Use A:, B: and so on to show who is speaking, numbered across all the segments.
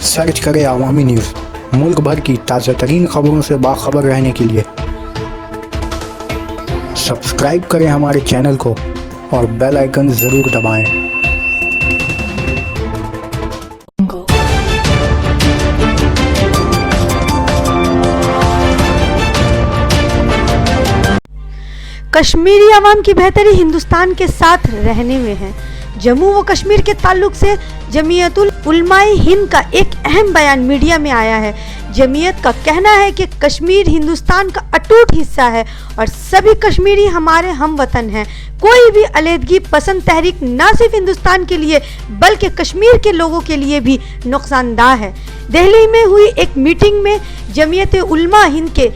A: Search करें अवामी news. मुल्क भर की ताज़ा तरीन खबरों से बाखबर रहने के लिए सब्सक्राइब करें हमारे चैनल को और बेल आइकन ज़रूर दबाएं।
B: कश्मीरी अवाम की बेहतरी हिंदुस्तान के साथ रहने में है। जम्मू व कश्मीर के ताल्लुक से जमीयतुल उलमाए हिंद का एक अहम बयान मीडिया में आया है। जमीयत का कहना है कि कश्मीर हिंदुस्तान का अटूट हिस्सा है और सभी कश्मीरी हमारे हम वतन हैं। कोई भी अलहदगी पसंद तहरीक न सिर्फ हिंदुस्तान के लिए बल्कि कश्मीर के लोगों के लिए भी नुकसानदाह है। दिल्ली में हुई एक मीटिंग में जमीयत उलमा हिंद के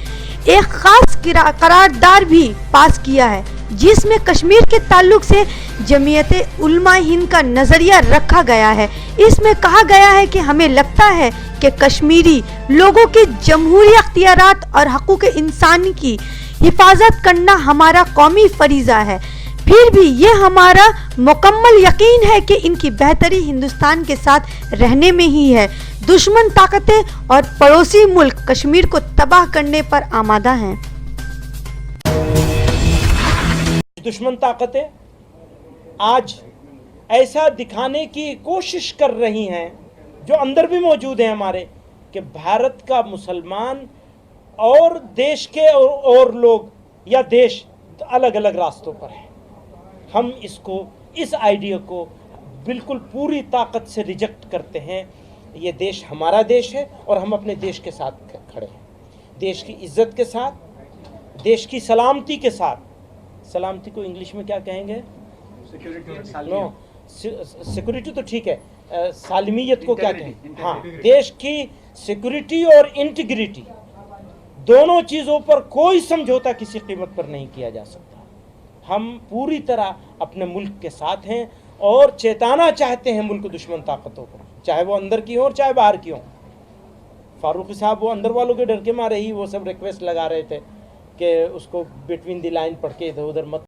B: एक खास करारदाद भी पास किया है, जिसमें कश्मीर के ताल्लुक से जमीयत उलमा हिंद का नज़रिया रखा गया है। इसमें कहा गया है कि हमें लगता है कि कश्मीरी लोगों के जमहूरी अख्तियारात और हकूक़ इंसानी की हिफाजत करना हमारा कौमी फरीज़ा है। फिर भी ये हमारा मुकम्मल यकीन है कि इनकी बेहतरी हिंदुस्तान के साथ रहने में ही है। दुश्मन ताकतें और पड़ोसी मुल्क कश्मीर को तबाह करने पर आमादा हैं।
C: दुश्मन ताकतें आज ऐसा दिखाने की कोशिश कर रही हैं, जो अंदर भी मौजूद हैं हमारे, कि भारत का मुसलमान और देश के और लोग या देश अलग अलग रास्तों पर हैं। हम इस आइडिया को बिल्कुल पूरी ताकत से रिजेक्ट करते हैं। ये देश हमारा देश है और हम अपने देश के साथ खड़े हैं, देश की इज्जत के साथ, देश की सलामती के साथ। सलामती को इंग्लिश में क्या कहेंगे? सिक्योरिटी तो ठीक है, सालमियत को क्या कहेंगे? हाँ, देश की सिक्योरिटी और इंटीग्रिटी, दोनों चीज़ों पर कोई समझौता किसी कीमत पर नहीं किया जा सकता। हम पूरी तरह अपने मुल्क के साथ हैं और चेताना चाहते हैं मुल्क दुश्मन ताकतों को, चाहे वो अंदर की हो और चाहे बाहर की हो। फारूकी साहब वो अंदर वालों के डर के मारे ही वो सब रिक्वेस्ट लगा रहे थे कि उसको बिटवीन द लाइन पढ़ के इधर उधर मत